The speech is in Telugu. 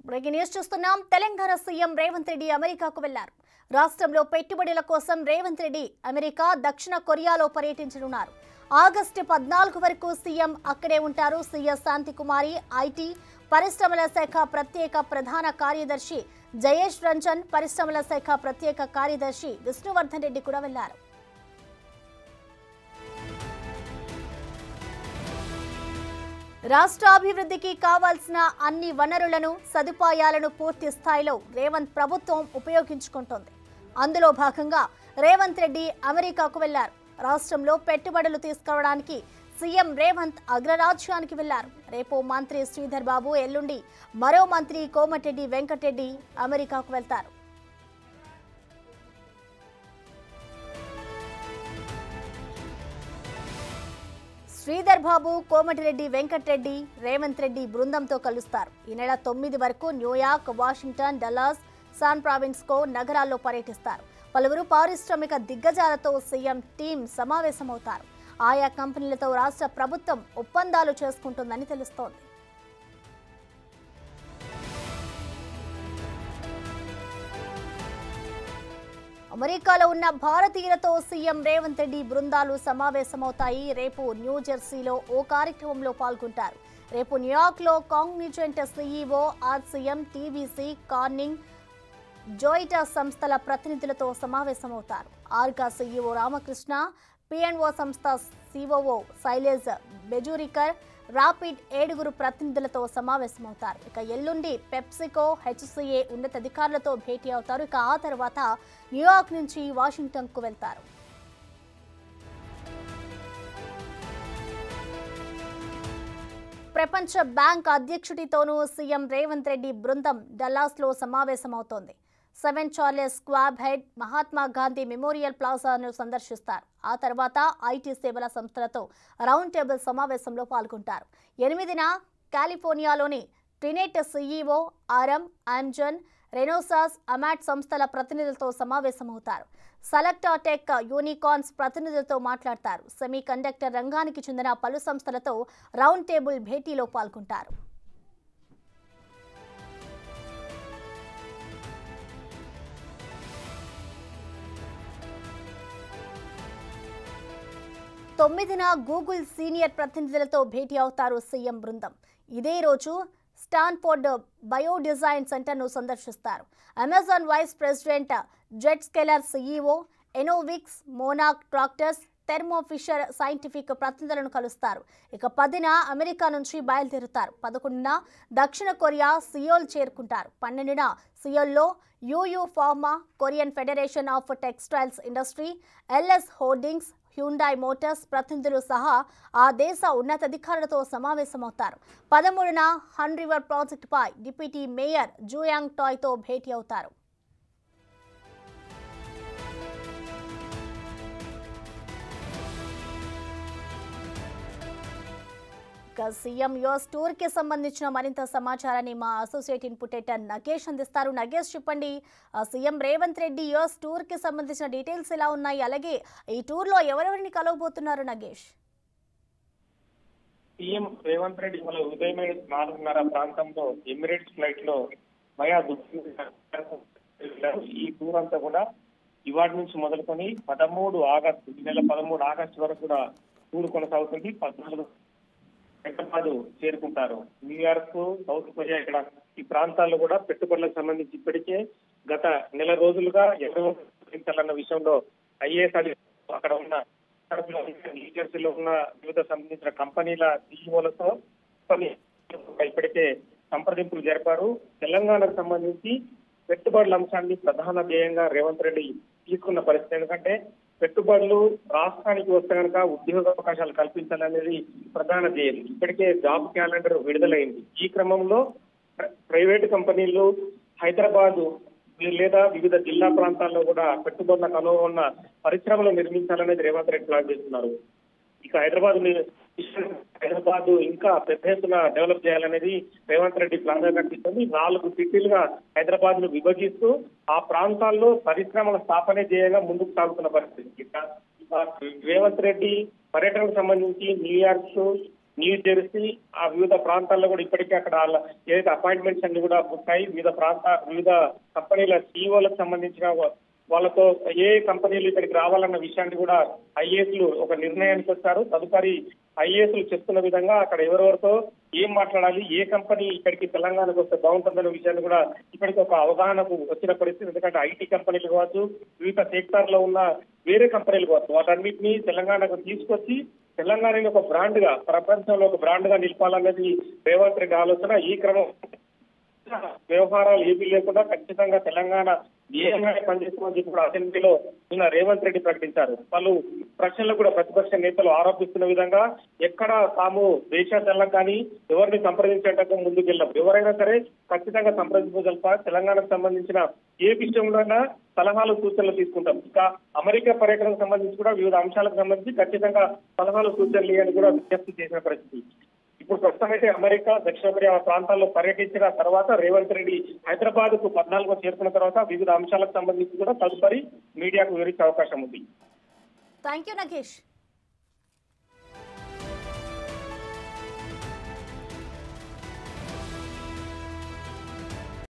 బ్రేకింగ్ న్యూస్ చూస్తున్నాం. తెలంగాణ సీఎం రేవంత్ రెడ్డి అమెరికాకు వెళ్లారు. రాష్ట్రంలో పెట్టుబడుల కోసం రేవంత్ రెడ్డి అమెరికా, దక్షిణ కొరియాలో పర్యటించనున్నారు. ఆగస్టు 14 వరకు సీఎం అక్కడే ఉంటారు. సీఎస్ శాంతికుమారి, ఐటీ, పరిశ్రమల శాఖ ప్రత్యేక ప్రధాన కార్యదర్శి జయేష్ రంజన్, పరిశ్రమల శాఖ ప్రత్యేక కార్యదర్శి విష్ణువర్ధన్ రెడ్డి కూడా వెళ్లారు. రాష్ట్ర అభివృద్ధికి కావాల్సిన అన్ని వనరులను, సదుపాయాలను పూర్తి స్థాయిలో రేవంత్ ప్రభుత్వం ఉపయోగించుకుంటోంది. అందులో భాగంగా రేవంత్ రెడ్డి అమెరికాకు వెళ్లారు. రాష్ట్రంలో పెట్టుబడులు తీసుకురావడానికి సీఎం రేవంత్ అగ్రరాజ్యానికి వెళ్లారు. రేపు మంత్రి శ్రీధర్ బాబు, ఎల్లుండి మరో మంత్రి కోమటిరెడ్డి వెంకటరెడ్డి అమెరికాకు వెళ్తారు. శ్రీధర్ బాబు, కోమటిరెడ్డి వెంకటరెడ్డి రేవంత్ రెడ్డి బృందంతో కలుస్తారు. ఈ నెల 9 వరకు New York, Washington, Dallas, San Francisco నగరాల్లో పర్యటిస్తారు. పలువురు పారిశ్రామిక దిగ్గజాలతో సీఎం టీం సమావేశమవుతారు. ఆయా కంపెనీలతో రాష్ట్ర ప్రభుత్వం ఒప్పందాలు చేసుకుంటుందని తెలుస్తోంది. అమెరికాలో ఉన్న భారతీయులతో సీఎం రేవంత్ రెడ్డి బృందాలు సమావేశమవుతాయి. రేపు న్యూజెర్సీలో ఓ కార్యక్రమంలో పాల్గొంటారు. రేపు న్యూయార్క్లో Cognizant CEO, RCM, TVC, Corning, జోయిటా సంస్థల ప్రతినిధులతో సమావేశమవుతారు. ఆర్గా సీఈఓ రామకృష్ణ, పిఎన్ఓ సంస్థ సిఓఓ శైలేజ్ బెజూరికర్, రాపిడ్ 7 ప్రతినిధులతో సమావేశమవుతారు. ఇక ఎల్లుండి పెప్సికో, హెచ్సీఏ ఉన్నతాధికారులతో భేటీ అవుతారు. ఇక ఆ తర్వాత న్యూయార్క్ నుంచి వాషింగ్టన్కు వెళ్తారు. ప్రపంచ బ్యాంక్ అధ్యక్షుడితోనూ సీఎం రేవంత్ రెడ్డి బృందం డల్లాస్లో సమావేశమవుతోంది. 7 Charles Schwab head, Mahatma Gandhi Memorial ప్లాజాను సందర్శిస్తారు. ఆ తర్వాత ఐటీ సేవల సంస్థలతో రౌండ్ టేబుల్ సమావేశంలో పాల్గొంటారు. 8న కాలిఫోర్నియాలోని ట్రినెట్ సీఈఓ, ఆర్ఎం, అమెజాన్, రెనోసాస్, అమాట్ సంస్థల ప్రతినిధులతో సమావేశమవుతారు. సెలెక్టా టెక్, యూనికార్న్స్ ప్రతినిధులతో మాట్లాడతారు. సెమీ కండక్టర్ రంగానికి చెందిన పలు సంస్థలతో రౌండ్ టేబుల్ భేటీలో పాల్గొంటారు. తొమ్మిదిన గూగుల్ సీనియర్ ప్రతినిధులతో భేటీ అవుతారు సీఎం బృందం. ఇదే రోజు స్టాన్ఫోర్డ్ బయో డిజైన్ సెంటర్ను సందర్శిస్తారు. Amazon vice president Zscaler CEO, Enovix, మోనాక్ ట్రాక్టర్స్, థెర్మో ఫిషర్ సైంటిఫిక్ ప్రతినిధులను కలుస్తారు. ఇక 10న అమెరికా నుంచి బయలుదేరుతారు. 11న దక్షిణ కొరియా సియోల్ చేరుకుంటారు. 12న సియోల్లో Yuyu Pharma, Korean Federation of Textiles Industry, LS Holdings, Hyundai Motors ప్రతినిధులు సహా ఆ దేశ ఉన్నతాధికారులతో సమావేశమవుతారు. 13న హన్ రివర్ ప్రాజెక్టుపై డిప్యూటీ మేయర్ జూయాంగ్ టాయ్తో భేటీ అవుతారు. సీఎం యుఎస్ టూర్ కి సంబంధించిన మరింత సమాచారాన్ని మా అసోసియేట్ ఇన్పుట్ ఎడిటర్ నగేష్ అందిస్తారు. నగేష్, చెప్పండి, CM Revanth Reddy US tour కి సంబంధించిన డీటెయిల్స్ ఎలా ఉన్నాయి, అలాగే ఈ టూర్ లో ఎవరెవరిని కలవబోతున్నారు నగేష్? సీఎం రేవంత్ రెడ్డి వాళ్ళ ఉదయం 4:30 ప్రాంతంలో ఎమిరేట్స్ ఫ్లైట్ లో మయా ఈ టూర్ అంతా కూడా ఇవాటి నుంచి మొదలుకొని 13 ఆగస్టు, ఈ నెల 13 ఆగస్టు వరకు కూడా టూర్ కొనసాగుతుంది. 14 హైదరాబాద్ చేరుకుంటారు. న్యూయార్క్, సౌత్ కొరియా, ఇక్కడ ఈ ప్రాంతాల్లో కూడా పెట్టుబడులకు సంబంధించి ఇప్పటికే గత నెల రోజులుగా ఎవరన్న విషయంలో ఐఏఎస్ అక్కడ ఉన్న న్యూజెర్సీలో ఉన్న వివిధ సంబంధించిన కంపెనీల సీఈఓలతో ఇప్పటికే సంప్రదింపులు జరిపారు. తెలంగాణకు సంబంధించి పెట్టుబడుల అంశాన్ని ప్రధాన ధ్యేయంగా రేవంత్ రెడ్డి తీసుకున్న పరిస్థితి. ఎందుకంటే పెట్టుబడులు రాష్ట్రానికి వస్తే కనుక ఉద్యోగ అవకాశాలు కల్పించాలనేది ప్రధాన ధ్యేయం. ఇప్పటికే జాబ్ క్యాలెండర్ విడుదలైంది. ఈ క్రమంలో ప్రైవేటు కంపెనీలు హైదరాబాద్ లేదా వివిధ జిల్లా ప్రాంతాల్లో కూడా పెట్టుబడులకు అనువుగా ఉన్న పరిశ్రమలు నిర్మించాలనేది రేవంత్ రెడ్డి ప్లాన్ చేస్తున్నారు. ఇక హైదరాబాద్ ఇంకా పెద్ద ఎత్తున డెవలప్ చేయాలనేది రేవంత్ రెడ్డి ప్లాన్ గా కనిపిస్తుంది. 4 సిటీలుగా హైదరాబాద్ ను విభజిస్తూ ఆ ప్రాంతాల్లో పరిశ్రమల స్థాపనే ధ్యేయంగా ముందుకు సాగుతున్న పరిస్థితి. రేవంత్ రెడ్డి పర్యటనకు సంబంధించి న్యూయార్క్, న్యూ జెర్సీ ఆ వివిధ ప్రాంతాల్లో కూడా ఇప్పటికే అక్కడ ఏదైతే అపాయింట్మెంట్స్ అన్ని కూడా పుట్టాయి. వివిధ కంపెనీల సీఈఓలకు సంబంధించిన వాళ్ళతో ఏ కంపెనీలు ఇక్కడికి రావాలన్న విషయాన్ని కూడా ఐఏఎస్లు ఒక నిర్ణయానికి వచ్చారు. తదుపరి ఐఏఎస్లు చెప్తున్న విధంగా అక్కడ ఎవరెవరితో ఏం మాట్లాడాలి, ఏ కంపెనీ ఇక్కడికి తెలంగాణకు వస్తే బాగుంటుందన్న విషయాన్ని కూడా ఇప్పటికి ఒక అవగాహనకు వచ్చిన పరిస్థితి. ఎందుకంటే ఐటీ కంపెనీలు కావచ్చు, వివిధ సెక్టార్ లో ఉన్న వేరే కంపెనీలు కావచ్చు, వాటన్నిటినీ తెలంగాణకు తీసుకొచ్చి తెలంగాణని ఒక బ్రాండ్ గా, ప్రపంచంలో ఒక బ్రాండ్ గా నిలపాలన్నది రేవంత్ రెడ్డి ఆలోచన. ఈ క్రమం వ్యవహారాలు ఏమీ లేకుండా ఖచ్చితంగా తెలంగాణ ఏమైనా పనిచేస్తామని చెప్పి కూడా అసెంబ్లీలో నిన్న రేవంత్ రెడ్డి ప్రకటించారు. పలు ప్రశ్నలు కూడా ప్రతిపక్ష నేతలు ఆరోపిస్తున్న విధంగా ఎక్కడ తాము దేశాచలం కానీ ఎవరిని సంప్రదించేటకు ముందుకెళ్ళాం, ఎవరైనా సరే ఖచ్చితంగా సంప్రదించగలుగుతా, తెలంగాణకు సంబంధించిన ఏ విషయంలోనైనా సలహాలు సూచనలు తీసుకుంటాం. ఇంకా అమెరికా పర్యటనకు సంబంధించి కూడా వివిధ అంశాలకు సంబంధించి ఖచ్చితంగా సలహాలు సూచనలు అని కూడా విజ్ఞప్తి చేసిన పరిస్థితి. ఇప్పుడు ప్రస్తుతం అయితే అమెరికా, దక్షిణ కొరియా ప్రాంతాల్లో పర్యటించిన తర్వాత రేవంత్ రెడ్డి హైదరాబాద్ కు 14 చేరుకున్న తర్వాత వివిధ అంశాలకు సంబంధించి కూడా తదుపరి మీడియాకు వివరించే అవకాశం ఉంది. Thank you Nagesh.